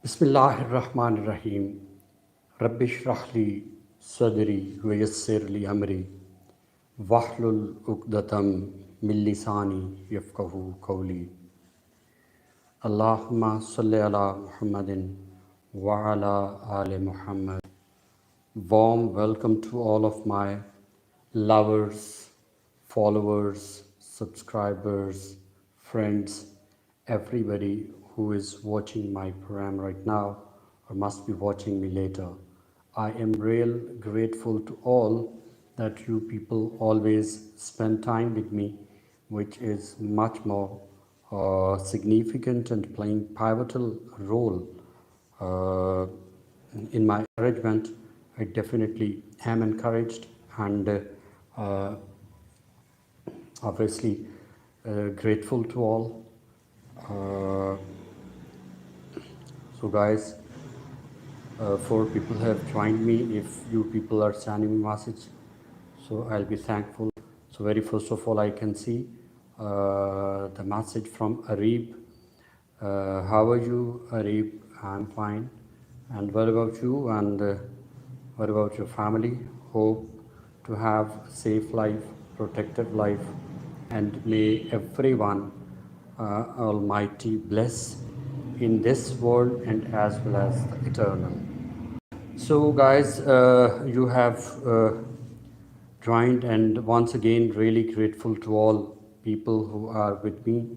Bismillahirrahmanirrahim. Rabbi shrahli sadri wa yassir li amri wahlul uqdatam min lisani yafqahu qawli. Allahumma salli ala Muhammadin wa ala ali Muhammad. Warm welcome to all of my lovers, followers, subscribers, friends, everybody who is watching my program right now or must be watching me later. I am real grateful to all that you people always spend time with me, which is much more significant and playing pivotal role uh, in my encouragement. I definitely am encouraged and uh, obviously grateful to all. Uh, so, guys, four people have joined me. If you people are sending me message, so I'll be thankful. So, very first of all, I can see the message from Arib. How are you, Arib? I'm fine. And what about you? And what about your family? Hope to have a safe life, protected life, and may everyone Almighty bless in this world and as well as the eternal. So, guys, you have joined, and once again, really grateful to all people who are with me.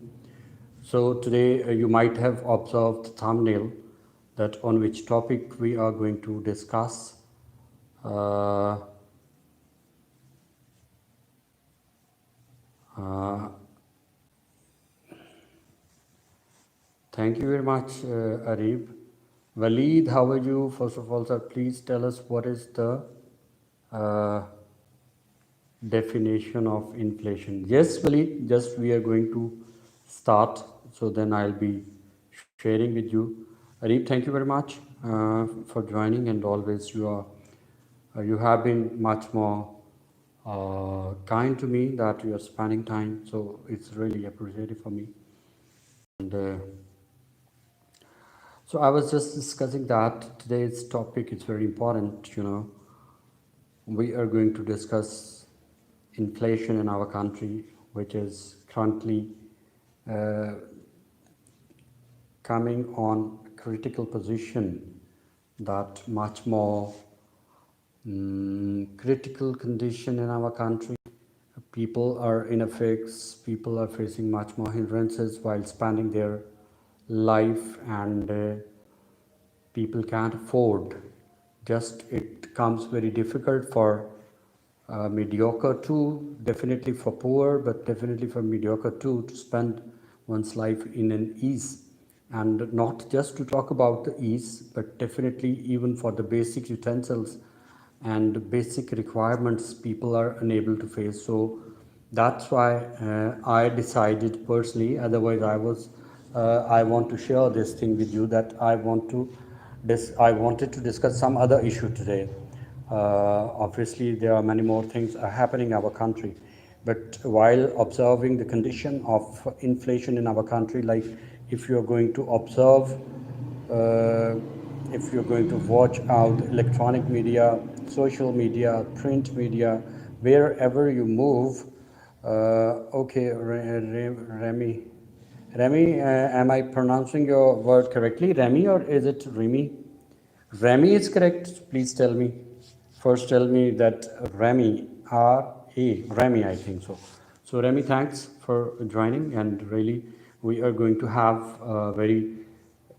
So, today you might have observed the thumbnail that on which topic we are going to discuss. Uh, uh, Thank you very much, Arib. Waleed, how are you? First of all, sir, please tell us what is the uh, definition of inflation. Yes, Waleed, just we are going to start. So then I'll be sharing with you. Arif, thank you very much for joining, and always you have been much more kind to me that you are spending time. So it's really appreciated for me. And so I was just discussing that today's topic is very important. We are going to discuss inflation in our country, which is currently uh, coming on a critical position, that much more critical condition in our country. People are in a fix, people are facing much more hindrances while spending their life, and people can't afford. Just it comes very difficult for mediocre too, definitely for poor, but definitely for mediocre too, to spend one's life in an ease. And not just to talk about the ease, but definitely even for the basic utensils and basic requirements people are unable to face. So that's why I decided personally, otherwise I want to share this thing with you, that I wanted to discuss some other issue today. Obviously, there are many more things are happening in our country, but while observing the condition of inflation in our country, like if you are going to observe, uh, if you're going to watch out electronic media, social media, print media, wherever you move, okay, Remy. Remy, am I pronouncing your word correctly? Remy, or is it Remy? Remy is correct. Please tell me. First, tell me that Remy, Remy, I think so. So, Remy, thanks for joining, and really, we are going to have very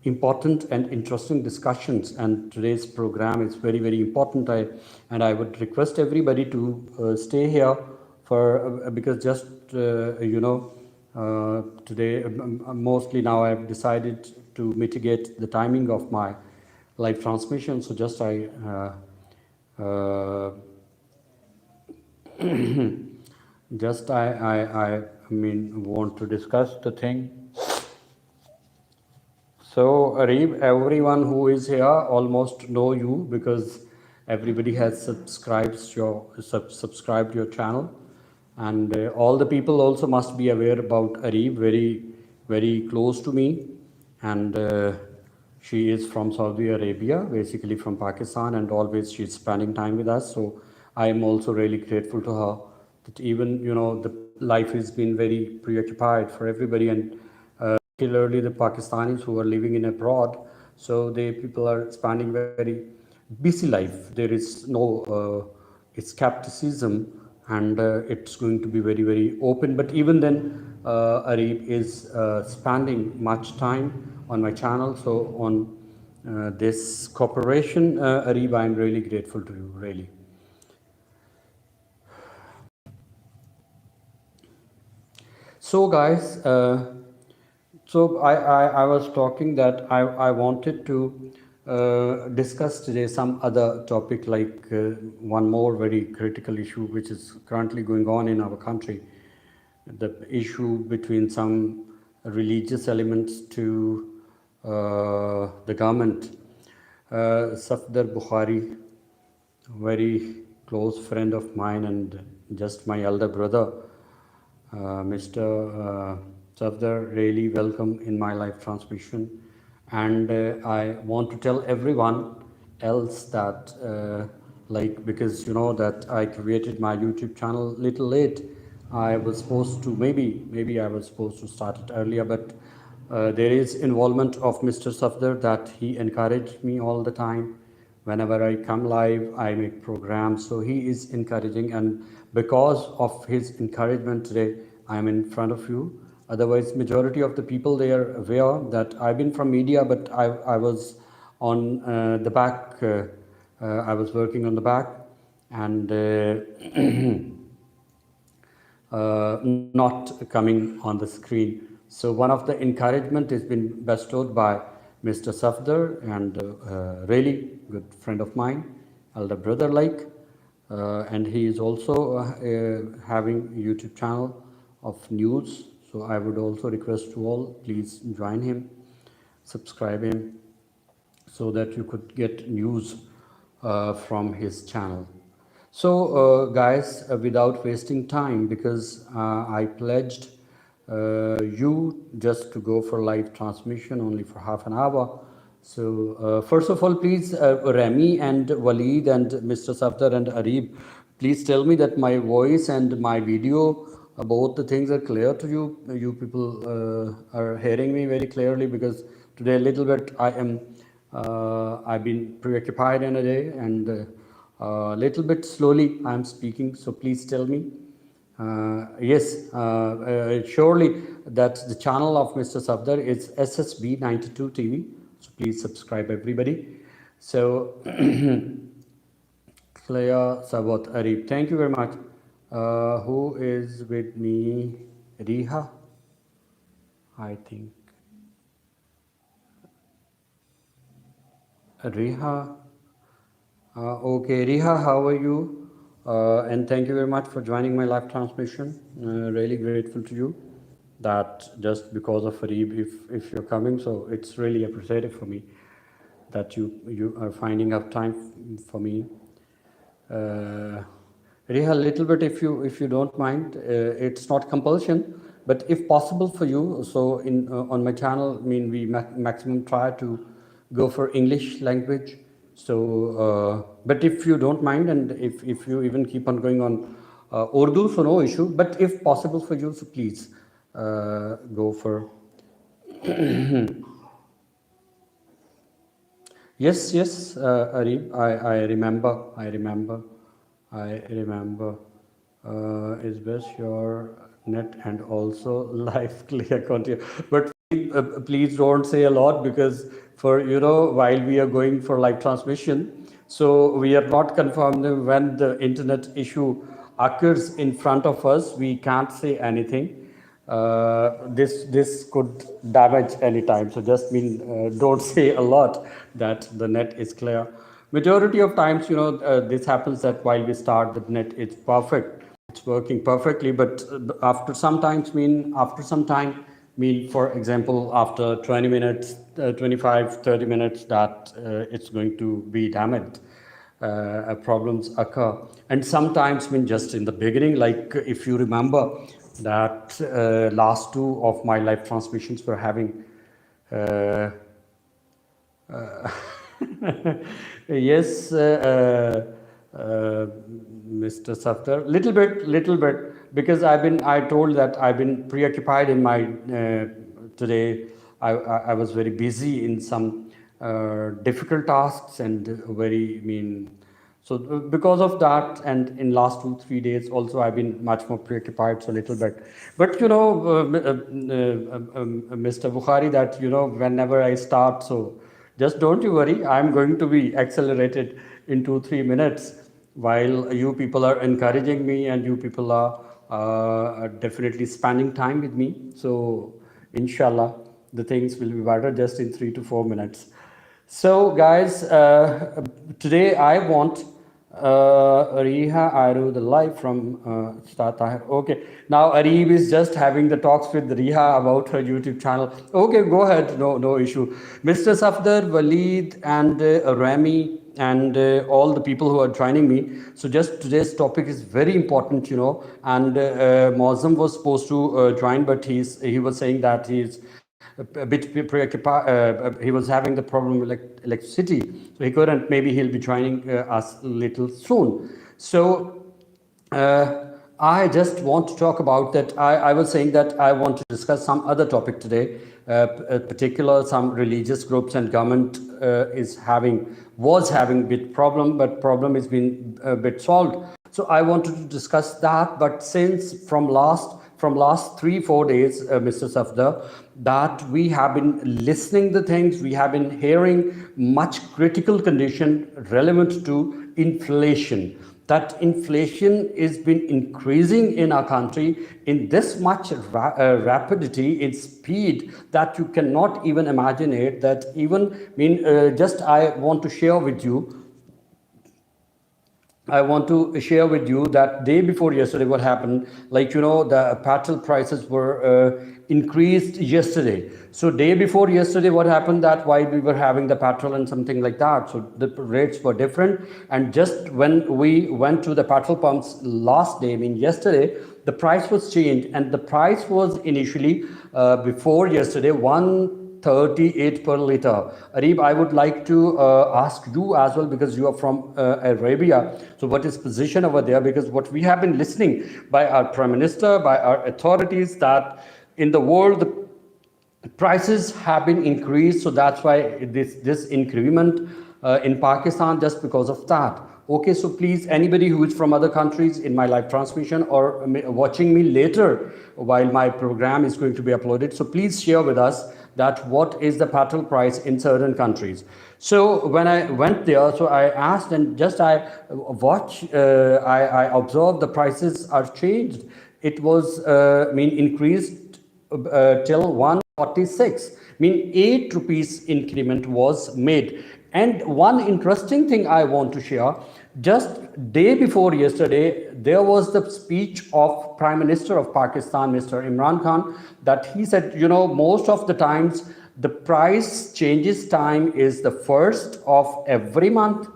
important and interesting discussions. And today's program is very, very important. I would request everybody to stay here for because just today mostly now I've decided to mitigate the timing of my live transmission. So just uh, just I mean want to discuss the thing. So Arif, everyone who is here almost know you, because everybody has subscribed your channel, and all the people also must be aware about Arif, very very close to me, and She is from Saudi Arabia, basically from Pakistan, and always she's spending time with us. So I am also really grateful to her that even, the life has been very preoccupied for everybody, and particularly the Pakistanis who are living in abroad. So they people are spending very busy life. There is no skepticism, and it's going to be very very open. But even then, Arib is spending much time on my channel. So on this cooperation, Arib, I'm really grateful to you, really. So guys, so I was talking that I wanted to discuss today some other topic, like one more very critical issue which is currently going on in our country, the issue between some religious elements to the government. Safdar Bukhari, very close friend of mine and just my elder brother, Mr. Safdar, really welcome in my live transmission. And I want to tell everyone else that, because you know that I created my YouTube channel little late. I was supposed to, maybe I was supposed to start it earlier, but there is involvement of Mr. Safdar that he encouraged me all the time. Whenever I come live, I make programs. So he is encouraging, and because of his encouragement today, I'm in front of you. Otherwise, majority of the people, they are aware that I've been from media, but I was on the back. I was working on the back, and not coming on the screen. So one of the encouragement has been bestowed by Mr. Safdar, and really good friend of mine, elder brother like, and he is also having a YouTube channel of news. So I would also request to all, please join him, subscribe him, so that you could get news from his channel. So guys, without wasting time, because I pledged you just to go for live transmission only for half an hour. So first of all, please, Remy and Waleed and Mr. Safdar and Arib, please tell me that my voice and my video, both the things are clear to you. You people are hearing me very clearly, because today a little bit I've been preoccupied in a day, and a little bit slowly I'm speaking. So please tell me. Yes, surely that the channel of Mr. Safdar is SSB92 TV. So please subscribe, everybody. So Clea Sabot Arif, thank you very much. Who is with me? Riha, I think. Riha. Okay, Riha, how are you? And thank you very much for joining my live transmission. Really grateful to you that just because of Arib, if you're coming, so it's really appreciative for me that you are finding up time for me. Riha, a little bit, if you don't mind, it's not compulsion, but if possible for you, so in on my channel, I mean, we maximum try to go for English language. So, but if you don't mind, and if you even keep on going on Urdu, so no issue. But if possible for you, so please go for. Yes, yes, Arib, I remember. Is best your net and also live clear continue. But please don't say a lot, because for while we are going for live transmission, so we are not confirmed when the internet issue occurs in front of us. We can't say anything. This could damage anytime. So just don't say a lot that the net is clear. Majority of times, this happens that while we start, the net is perfect. It's working perfectly, but after some time, for example, after 20 minutes, 25, 30 minutes, that it's going to be damaged. Problems occur, and sometimes just in the beginning, like if you remember that last two of my live transmissions were having Uh, yes, Mr. Safdar. Little bit, because I told that I've been preoccupied in my today. I was very busy in some difficult tasks and very, I mean, so because of that, and in last 2 3 days also I've been much more preoccupied, so little bit. But Mr. Bukhari, that whenever I start, so just don't you worry, I'm going to be accelerated in 2 3 minutes, while you people are encouraging me and you people are definitely spending time with me. So inshallah, the things will be better just in 3 to 4 minutes. So, guys, today I want Ariha Aru, the live from Star Tahir. Okay, now Arib is just having the talks with Riha about her YouTube channel. Okay, go ahead, no issue. Mr. Safdar, Waleed, and Rami, and all the people who are joining me. So, just today's topic is very important, and Mozam was supposed to join, but he was saying that he's a bit preoccupied. He was having the problem with electricity, so he couldn't. Maybe he'll be joining us a little soon. So I just want to talk about that. I was saying that I want to discuss some other topic today, particular some religious groups and government was having bit problem, but problem has been a bit solved. So I wanted to discuss that. But since from last 3 4 days, Mr. Safdar, that we have been listening the things, we have been hearing much critical condition relevant to inflation. That inflation is been increasing in our country in this much rapidity, in speed, that you cannot even imagine it. That even just I want to share with you. I want to share with you that day before yesterday, what happened, the petrol prices were increased yesterday. So day before yesterday, what happened, that while we were having the petrol and something like that, so the rates were different. And just when we went to the petrol pumps last day, yesterday, the price was changed, and the price was initially before yesterday 138 per liter. Arib, I would like to ask you as well, because you are from Arabia. So what is position over there? Because what we have been listening by our Prime Minister, by our authorities, that in the world, the prices have been increased. So that's why this increment in Pakistan, just because of that. Okay, so please, anybody who is from other countries in my live transmission or watching me later while my program is going to be uploaded, so please share with us that what is the petrol price in certain countries. So when I went there, so I asked, and just I watch, I observed the prices are changed. It was increased till 146. 8 rupees increment was made. And one interesting thing I want to share, just day before yesterday, there was the speech of Prime Minister of Pakistan, Mr. Imran Khan, that he said, most of the times the price changes time is the first of every month,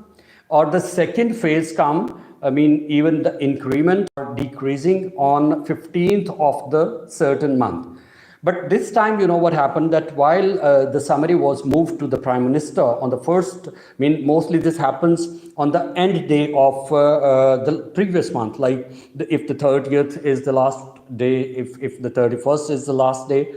or the second phase come. Even the increment are decreasing on 15th of the certain month. But this time, what happened, that while the summary was moved to the Prime Minister on the first, mostly this happens on the end day of the previous month, like if the 30th is the last day, if the 31st is the last day,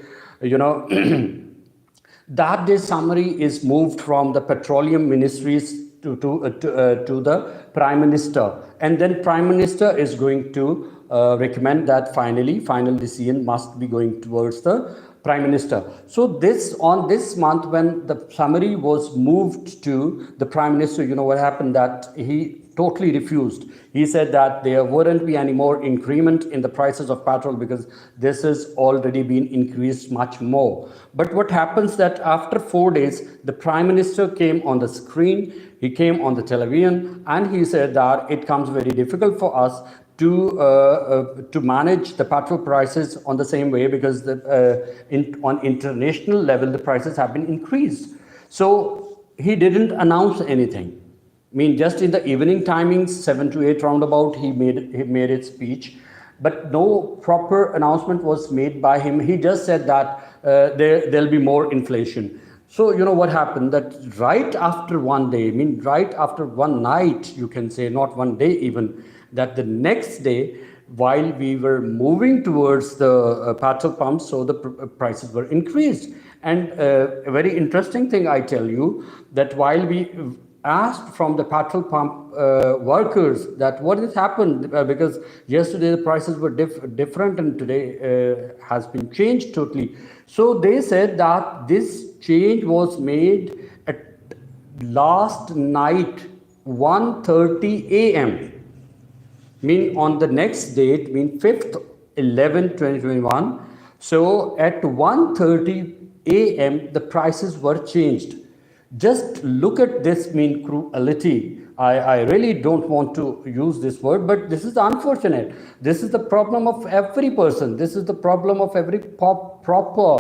that day summary is moved from the petroleum ministries to the Prime Minister, and then Prime Minister is going to recommend that final decision must be going towards the Prime Minister. So on this month, when the summary was moved to the Prime Minister, what happened, that he totally refused. He said that there wouldn't be any more increment in the prices of petrol because this has already been increased much more. But what happens, that after 4 days, the Prime Minister came on the screen, he came on the television, and he said that it comes very difficult for us to manage the petrol prices on the same way, because on international level the prices have been increased. So he didn't announce anything. Just in the evening timings, 7 to 8 roundabout, he made his speech, but no proper announcement was made by him. He just said that there'll be more inflation. So, what happened that right after one day, I mean, right after one night, you can say, not one day even, that the next day, while we were moving towards the petrol pumps, so the prices were increased. And a very interesting thing I tell you, that while we asked from the petrol pump workers that what has happened, because yesterday the prices were different and today has been changed totally. So they said that this change was made at last night 1:30 a.m. mean on the next date, mean 5th 11 2021. So at 1:30 a.m. the prices were changed. Just look at this, mean cruelty. I really don't want to use this word, but this is unfortunate. This is the problem of every person. This is the problem of every pauper.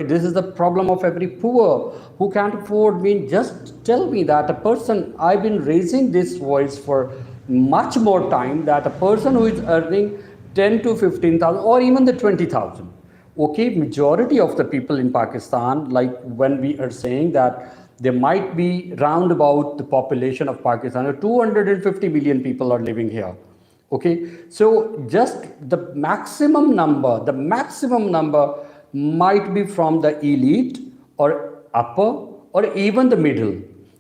This is the problem of every poor who can't afford. Mean, just tell me that a person, I've been raising this voice for much more time, that a person who is earning 10 to 15,000 or even the 20,000. Okay, majority of the people in Pakistan, like when we are saying that there might be round about the population of Pakistan, 250 million people are living here. Okay, so just the maximum number might be from the elite or upper or even the middle,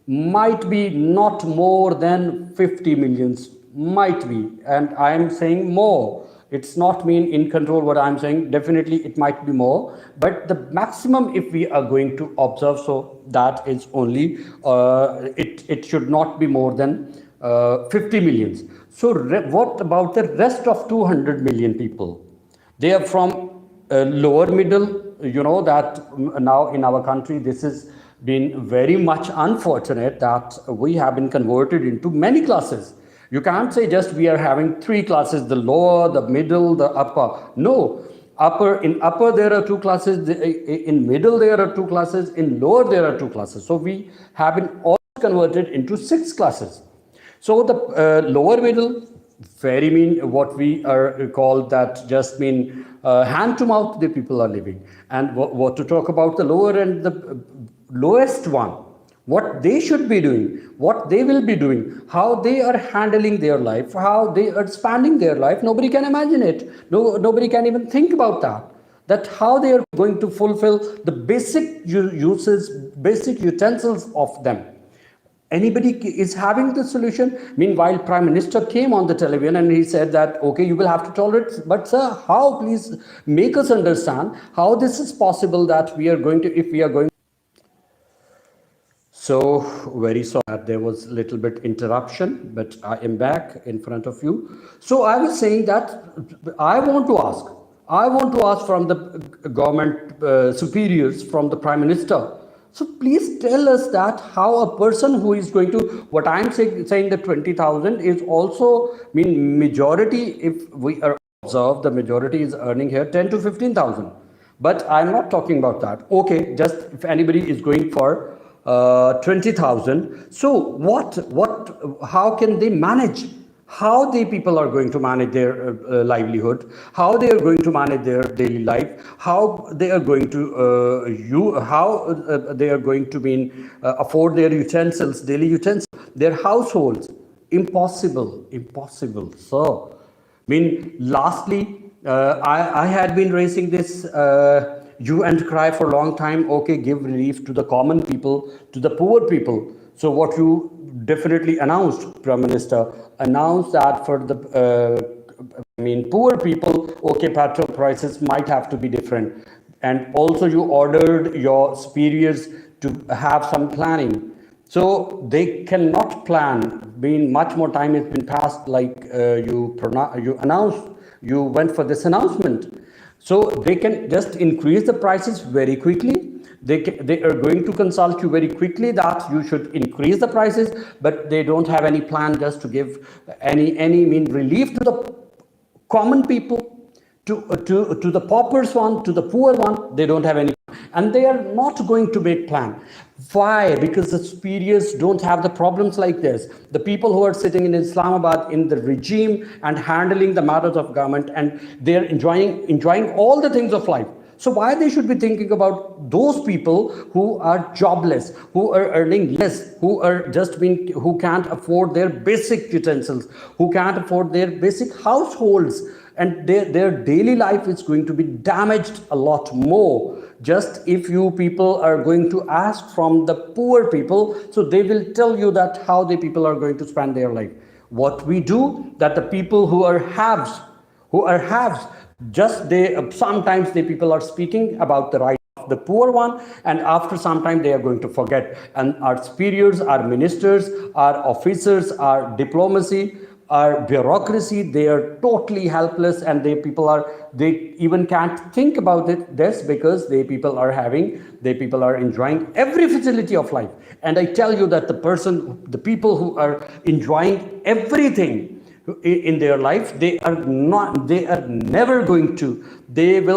might be not more than 50 millions, might be, and I am saying more. It's not mean in control what I'm saying, definitely it might be more, but the maximum if we are going to observe, so that is only it should not be more than 50 millions. So what about the rest of 200 million people? They are from lower middle. You know that now in our country this has been very much unfortunate that we have been converted into many classes. You can't say just we are having three classes, the lower, the middle, the upper. No, in upper there are two classes, in middle there are two classes, in lower there are two classes. So we have been all converted into six classes. So the lower middle, very mean what we are called that just mean hand to mouth the people are living. And what to talk about the lower and the lowest one, what they should be doing, what they will be doing, how they are handling their life, how they are spending their life. Nobody can imagine it. Nobody can even think about that how they are going to fulfill the basic uses, basic utensils of them. Anybody is having the solution? Meanwhile, Prime Minister came on the television and he said that, okay, you will have to tolerate, but sir, how? Please make us understand how this is possible that we are going to, if we are going. So very sorry that there was a little bit interruption, but I am back in front of you. So I was saying that I want to ask from the government superiors, from the Prime Minister. So please tell us that how a person who is going to, what I'm saying the 20,000 is also mean majority, if we are observed, the majority is earning here 10 to 15,000. But I'm not talking about that. Okay, just if anybody is going for 20,000. So how can they manage? How the people are going to manage their livelihood? How they are going to manage their daily life? How they are going to they are going to afford their utensils, daily utensils, their households? Impossible. So, lastly, I had been raising this hue and cry for a long time. Okay, give relief to the common people, to the poor people. So what you definitely announced, Prime Minister, announced that for the poor people, okay, petrol prices might have to be different. And also you ordered your superiors to have some planning. So they cannot plan. Much more time has been passed, like you announced, you went for this announcement. So they can just increase the prices very quickly. They are going to consult you very quickly that you should increase the prices, but they don't have any plan just to give any relief to the common people, to the paupers one, to the poor one. They don't have any, and they are not going to make plan. Why? Because the superiors don't have the problems like this. The people who are sitting in Islamabad in the regime and handling the matters of government, and they are enjoying all the things of life. So why they should be thinking about those people who are jobless, who are earning less, who are just being, who can't afford their basic utensils, who can't afford their basic households, and their daily life is going to be damaged a lot more. Just if you people are going to ask from the poor people, so they will tell you that how the people are going to spend their life. What we do, that the people who are haves, just they sometimes the people are speaking about the right of the poor one, and after some time they are going to forget. And our superiors, our ministers, our officers, our diplomacy, our bureaucracy, they are totally helpless, and they even can't think about this, because they people are enjoying every facility of life. And I tell you that the people who are enjoying everything in their life, they will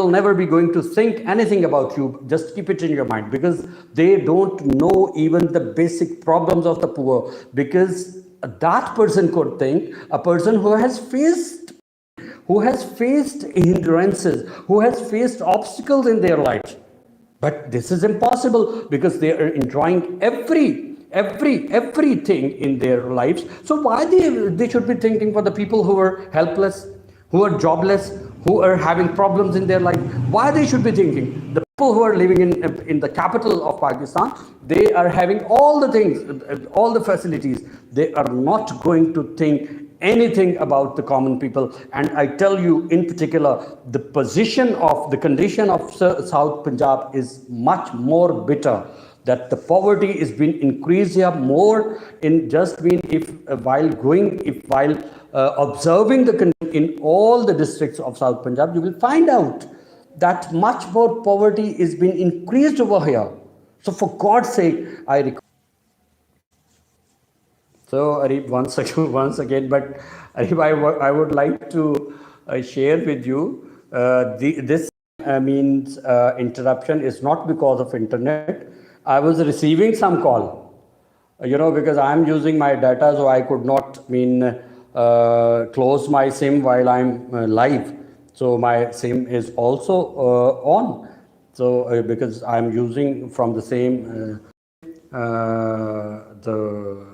never be going to think anything about you. Just keep it in your mind, because they don't know even the basic problems of the poor. Because that person could think, a person who has faced hindrances, who has faced obstacles in their life. But this is impossible, because they are enjoying everything in their lives. So why they should be thinking for the people who are helpless, who are jobless, who are having problems in their life? Why they should be thinking? The people who are living in the capital of Pakistan, they are having all the things, all the facilities. They are not going to think anything about the common people. And I tell you, in particular, the condition of South Punjab is much more bitter. That the poverty is being increased here more in just being, while observing the condition in all the districts of South Punjab, you will find out that much more poverty is being increased over here. So for God's sake, so Arif, once again, but Arif, I would like to share with you this means interruption is not because of internet. I was receiving some call, because I'm using my data, so I could not close my SIM while I'm live. So my SIM is also on. So because I'm using from the same the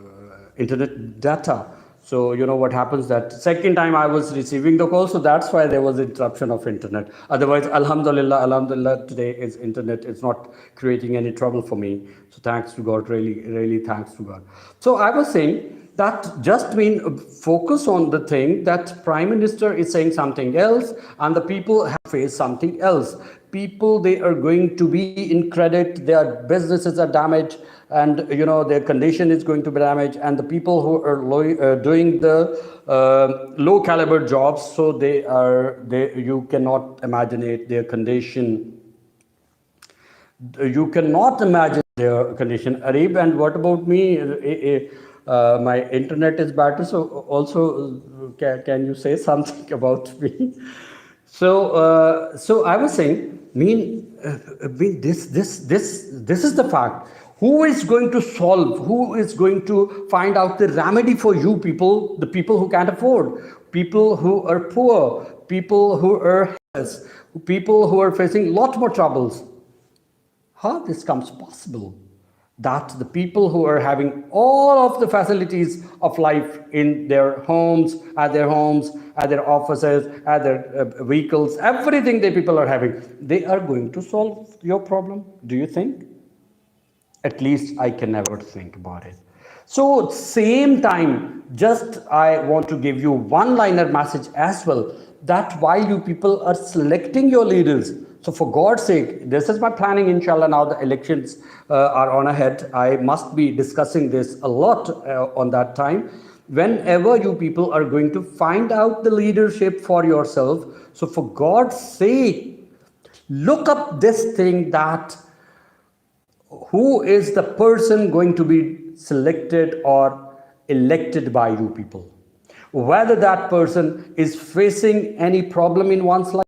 internet data. So what happens, that second time I was receiving the call, so that's why there was interruption of internet. Otherwise, alhamdulillah, today is internet. It's not creating any trouble for me. So thanks to God, really thanks to God. So I was saying that just focus on the thing that Prime Minister is saying something else, and the people have faced something else. People, they are going to be in credit, their businesses are damaged, and their condition is going to be damaged. And the people who are doing the low caliber jobs, so you cannot imagine it, their condition. You cannot imagine their condition. Arif, and what about me? My internet is better, so also can you say something about me? So I was saying, this is the fact. Who is going to solve? Who is going to find out the remedy for you people? The people who can't afford, people who are poor, people who are helpless, people who are facing a lot more troubles. How this comes possible? That the people who are having all of the facilities of life in their homes, at their offices, at their vehicles, everything the people are having, they are going to solve your problem? Do you think? At least I can never think about it. So same time, just I want to give you one-liner message as well, that while you people are selecting your leaders, so for God's sake, this is my planning, inshallah. Now the elections are on ahead. I must be discussing this a lot on that time. Whenever you people are going to find out the leadership for yourself, so for God's sake, look up this thing, that who is the person going to be selected or elected by you people. Whether that person is facing any problem in one's life,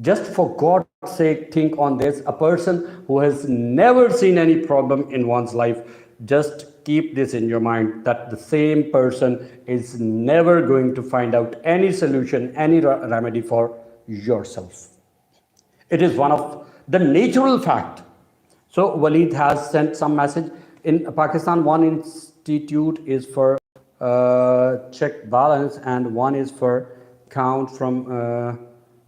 just for God's sake, think on this. A person who has never seen any problem in one's life, just keep this in your mind, that the same person is never going to find out any solution, any remedy for yourself. It is one of the natural fact. So Waleed has sent some message. In Pakistan, one institute is for check balance and one is for count from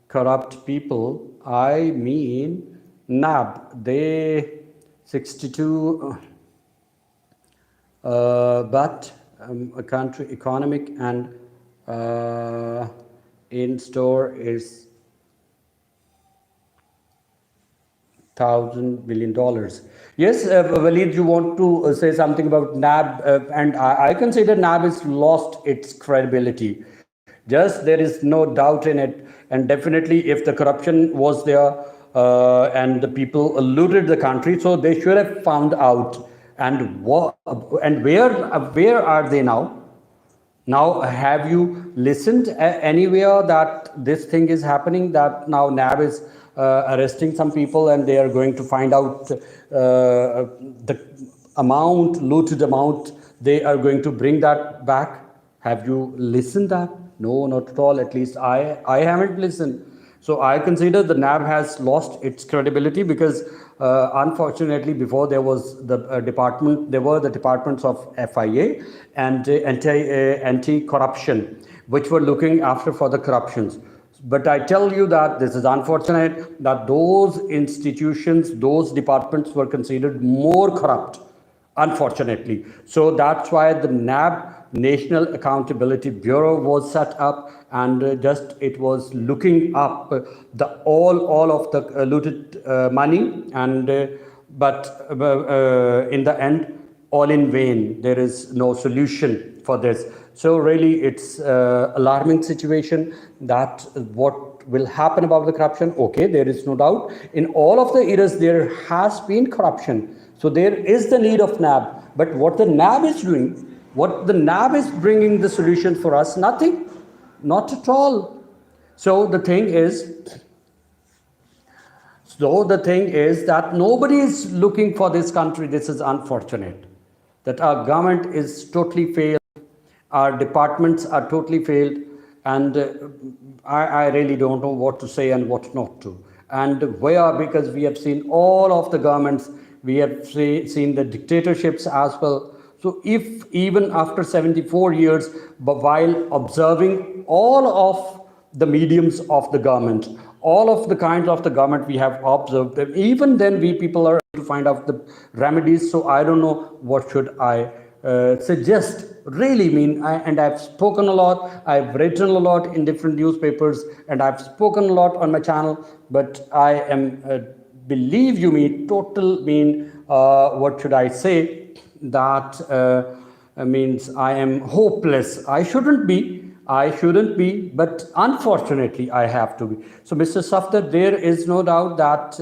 corrupt people. I mean NAB. They 62, but a country economic and in store is $1,000 billion. Yes, Waleed, you want to say something about NAB, and I consider NAB has lost its credibility. Just there is no doubt in it, and definitely if the corruption was there and the people looted the country, so they should have found out. And where are they now? Now, have you listened anywhere that this thing is happening, that now NAB is arresting some people and they are going to find out the amount, looted amount, they are going to bring that back? Have you listened that? No, not at all. At least I haven't listened. So I consider the NAB has lost its credibility because unfortunately before there was the department, there were the departments of FIA and anti-corruption, which were looking after for the corruptions. But I tell you that this is unfortunate that those institutions, those departments were considered more corrupt, unfortunately. So that's why the NAB, National Accountability Bureau, was set up, and just it was looking up the all of the looted money, and but in the end, all in vain. There is no solution for this. So really, it's alarming situation that what will happen about the corruption. Okay, there is no doubt. In all of the eras, there has been corruption. So there is the need of NAB. But what the NAB is doing, what the NAB is bringing the solution for us, nothing, not at all. So the thing is that nobody is looking for this country. This is unfortunate that our government is totally failed. Our departments are totally failed, and I really don't know what to say and what not to. And where, because we have seen all of the governments, we have seen the dictatorships as well. So if even after 74 years, but while observing all of the mediums of the government, all of the kinds of the government we have observed, even then we people are able to find out the remedies. So I don't know what should I suggest. Really mean, and I've spoken a lot, I've written a lot in different newspapers, and I've spoken a lot on my channel, but I am, believe you me, total what should I say, that means I am hopeless. I shouldn't be, but unfortunately I have to be. So Mr. Safdar, there is no doubt that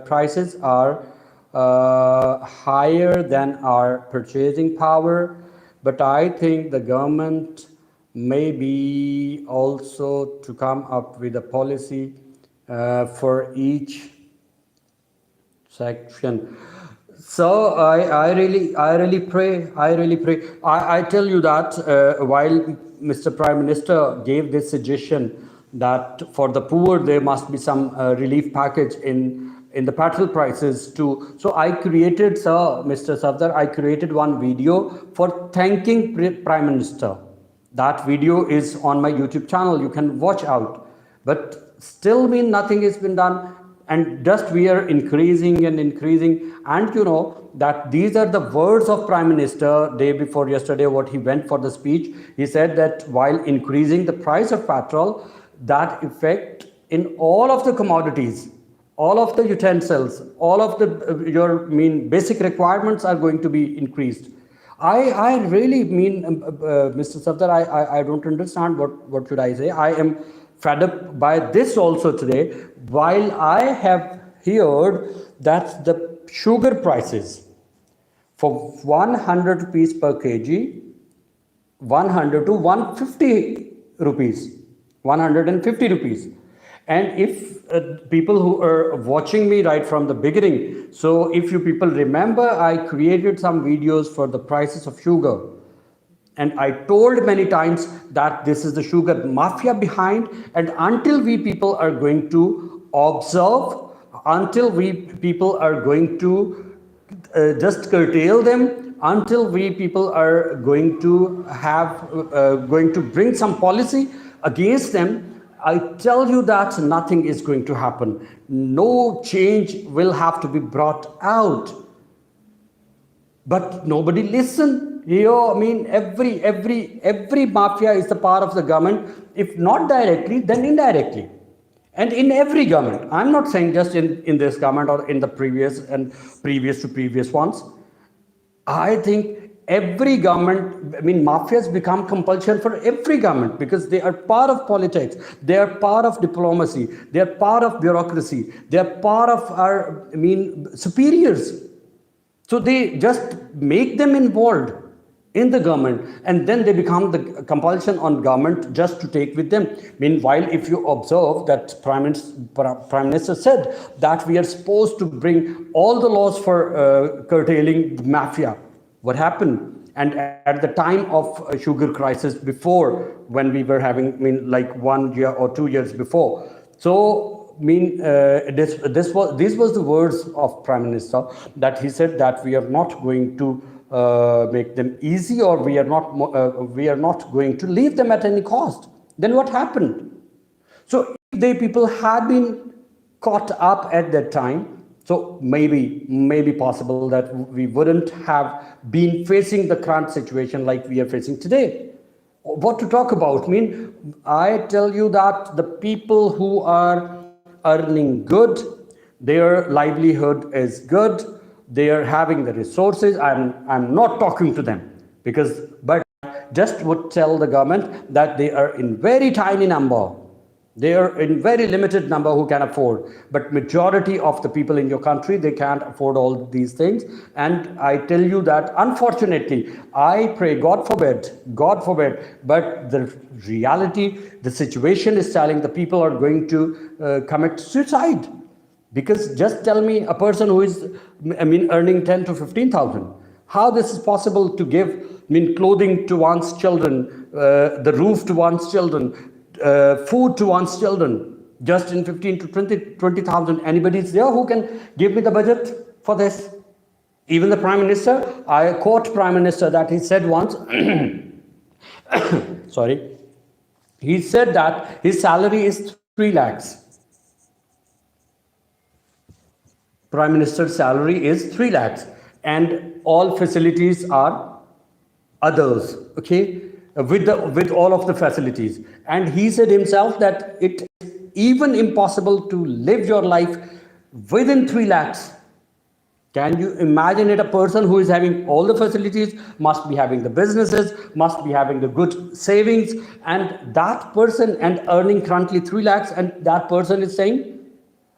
prices are higher than our purchasing power, but I think the government may be also to come up with a policy for each section. So I really pray. I tell you that while Mr. Prime Minister gave this suggestion that for the poor there must be some relief package in the petrol prices too. So I created, Mr. Safdar, I created one video for thanking Prime Minister. That video is on my YouTube channel. You can watch out. But still nothing has been done. And just we are increasing and increasing. And you know that these are the words of Prime Minister day before yesterday, what he went for the speech. He said that while increasing the price of petrol, that effect in all of the commodities, all of the utensils, all of the your basic requirements are going to be increased. I really Mr. Safdar, I don't understand what should I say. I am fed up by this also today, while I have heard that the sugar prices for 100 rupees per kg, 100 to 150 rupees, 150 rupees. And if people who are watching me right from the beginning, so if you people remember, I created some videos for the prices of sugar. And I told many times that this is the sugar mafia behind, and until we people are going to observe until we people are going to just curtail them, until we people are going to have going to bring some policy against them. I tell you that nothing is going to happen. No change will have to be brought out. But nobody listen. I mean, every mafia is the part of the government, if not directly, then indirectly. And in every government, I'm not saying just in this government or in the previous and previous to previous ones. I think every government, I mean, mafias become compulsion for every government because they are part of politics, they are part of diplomacy, they are part of bureaucracy, they are part of our, I mean, superiors. So they just make them involved in the government, and then they become the compulsion on government just to take with them. Meanwhile, if you observe that Prime Minister said that we are supposed to bring all the laws for curtailing the mafia. What happened? And at the time of sugar crisis before, when we were having, I mean, like 1 year or 2 years before. So, I mean, these was the words of Prime Minister, that he said that we are not going to make them easy, or we are not going to leave them at any cost. Then what happened? So if they people had been caught up at that time, so maybe possible that we wouldn't have been facing the current situation like we are facing today. What to talk about? I mean, I tell you that the people who are earning good, their livelihood is good, they are having the resources. I'm not talking to them but just would tell the government that they are in very tiny number. They are in very limited number who can afford, but majority of the people in your country, they can't afford all these things. And I tell you that unfortunately, I pray, God forbid, but the reality, the situation is telling the people are going to commit suicide. Because just tell me, a person who is, I mean, earning 10 to 15,000, how this is possible to give, I mean, clothing to one's children, the roof to one's children, food to one's children, just in 15 to 20,000. Anybody is there who can give me the budget for this? Even the Prime Minister, I quote Prime Minister that he said once, sorry, he said that his salary is 3 lakhs. Prime Minister's salary is 3 lakhs and all facilities are others, okay, with all of the facilities. And he said himself that it is even impossible to live your life within 3 lakhs. Can you imagine it? A person who is having all the facilities must be having the businesses, must be having the good savings, and that person and earning currently 3 lakhs, and that person is saying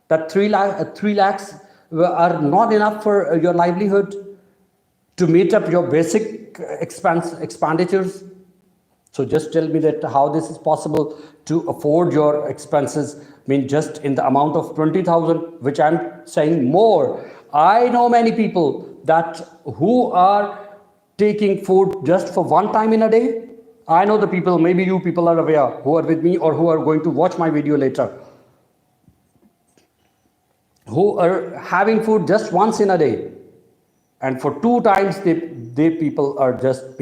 that 3 lakhs are not enough for your livelihood to meet up your basic expenditures. So just tell me that how this is possible to afford your expenses. I mean, just in the amount of 20,000, which I'm saying more. I know many people that who are taking food just for one time in a day. I know the people, maybe you people are aware, who are with me or who are going to watch my video later, who are having food just once in a day, and for 2 times they people are just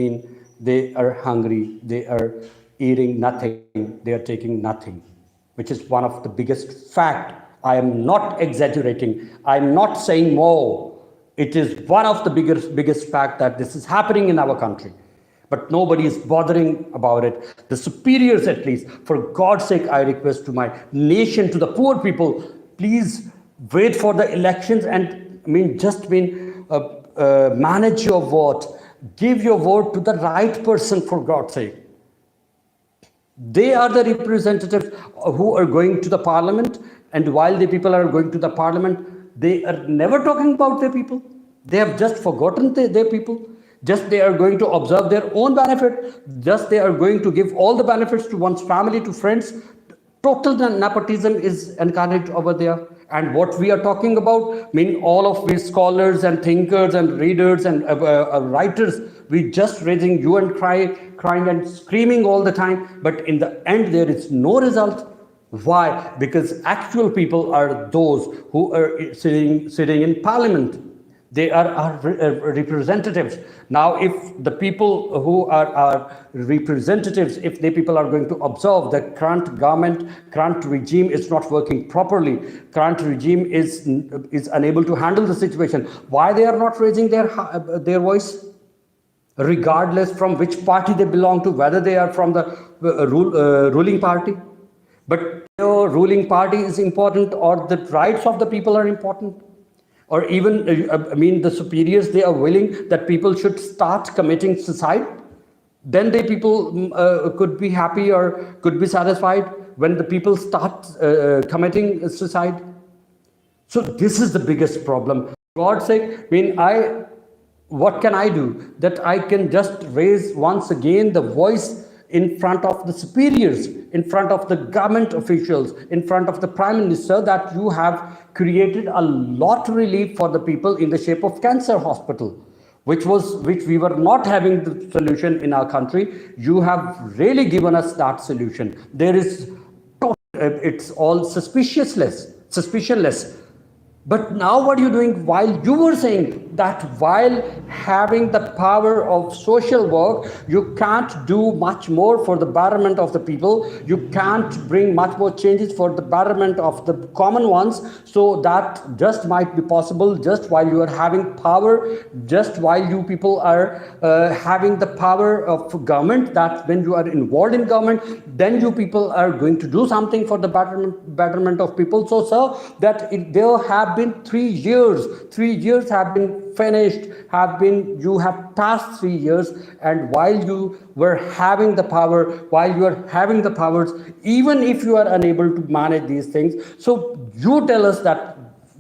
they are hungry, they are eating nothing, they are taking nothing, which is one of the biggest fact. I am not exaggerating, I am not saying more. It is one of the biggest fact that this is happening in our country, but nobody is bothering about it. The superiors, at least, for God's sake, I request to my nation, to the poor people, please wait for the elections and manage your vote. Give your vote to the right person, for God's sake. They are the representatives who are going to the parliament, and while the people are going to the parliament, they are never talking about their people. They have just forgotten their people. Just they are going to observe their own benefit. Just they are going to give all the benefits to one's family, to friends. Total nepotism is encouraged over there. And what we are talking about, all of these scholars and thinkers and readers and writers, we just raising you and crying and screaming all the time. But in the end, there is no result. Why? Because actual people are those who are sitting in parliament. They are our representatives. Now, if the people who are our representatives, if the people are going to observe the current government, current regime is not working properly, current regime is unable to handle the situation, why they are not raising their voice? Regardless from which party they belong to, whether they are from the ruling party. But your ruling party is important, or the rights of the people are important, or even, the superiors, they are willing that people should start committing suicide. Then the people could be happy or could be satisfied when the people start committing suicide. So this is the biggest problem. For God's sake, what can I do? That I can just raise once again the voice in front of the superiors, in front of the government officials, in front of the Prime Minister, that you have created a lot of relief for the people in the shape of cancer hospital, which we were not having the solution in our country. You have really given us that solution. It's all suspicionless. But now what are you doing? While you were saying that while having the power of social work, you can't do much more for the betterment of the people. You can't bring much more changes for the betterment of the common ones. So that just might be possible just while you are having power, just while you people are having the power of government, that when you are involved in government, then you people are going to do something for the betterment of people. So, sir, there have been 3 years. 3 years have been finished. You have passed 3 years, and while you were having the power, while you are having the powers, even if you are unable to manage these things, so you tell us that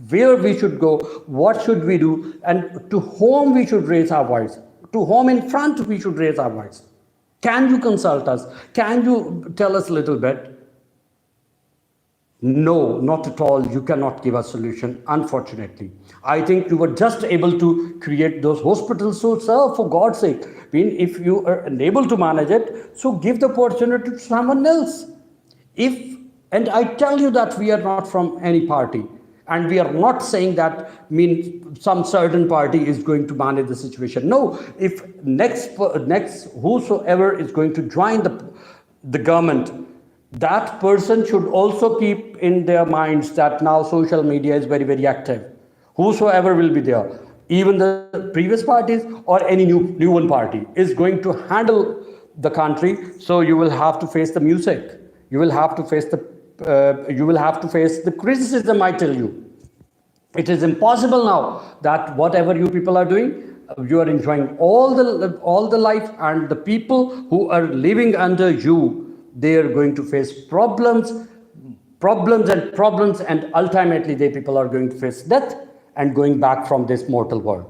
where we should go, what should we do, and to whom we should raise our voice, to whom in front we should raise our voice. Can you consult us? Can you tell us a little bit? No, not at all. You cannot give a solution, unfortunately. I think you were just able to create those hospitals. So, sir, for God's sake, if you are unable to manage it, so give the opportunity to someone else. And I tell you that we are not from any party, and we are not saying that some certain party is going to manage the situation. No, if next whosoever is going to join the government, that person should also keep in their minds that now social media is very, very active. Whosoever will be there, even the previous parties or any new one party, is going to handle the country. So you will have to face the music. You will have to face the criticism, I tell you. It is impossible now that whatever you people are doing, you are enjoying all the life, and the people who are living under you, they are going to face problems, and ultimately they people are going to face death and going back from this mortal world.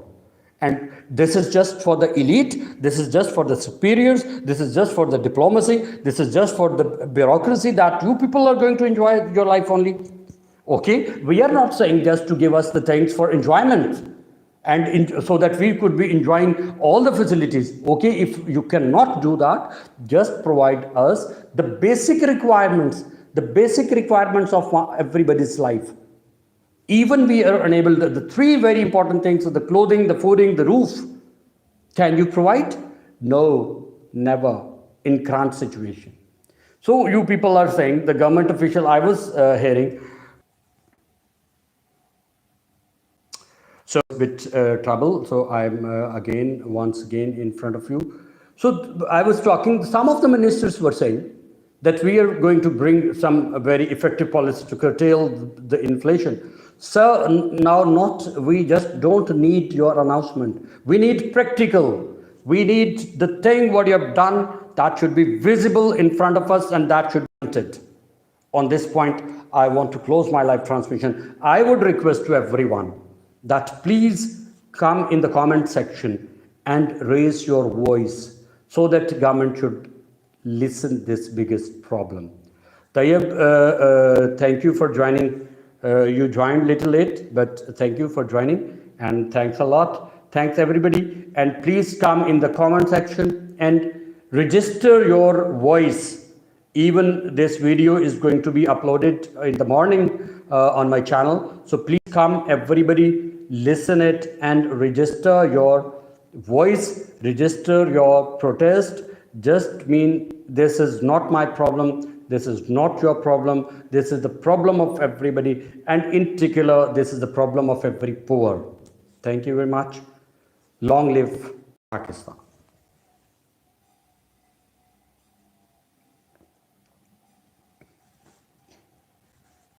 And this is just for the elite, this is just for the superiors, this is just for the diplomacy, this is just for the bureaucracy, that you people are going to enjoy your life only. Okay, we are not saying just to give us the things for enjoyment, and so that we could be enjoying all the facilities. Okay, if you cannot do that, just provide us the basic requirements of everybody's life. Even we are unable to, the 3 very important things, the clothing, the fooding, the roof. Can you provide? No, never, in current situation. So you people are saying, the government official I was hearing, so a bit trouble. So I'm once again in front of you. So I was talking, some of the ministers were saying that we are going to bring some very effective policy to curtail the inflation. So now we just don't need your announcement. We need practical. We need the thing what you have done that should be visible in front of us, and that should be implemented. On this point, I want to close my live transmission. I would request to everyone that please come in the comment section and raise your voice so that government should listen this biggest problem. Tayyab, thank you for joining. You joined little late, but thank you for joining, and thanks a lot. Thanks everybody, and please come in the comment section and register your voice Even this video is going to be uploaded in the morning on my channel. So please come, everybody, listen it and register your voice, register your protest. Just mean this is not my problem, this is not your problem, this is the problem of everybody, and in particular this is the problem of every poor. Thank you very much. Long live Pakistan.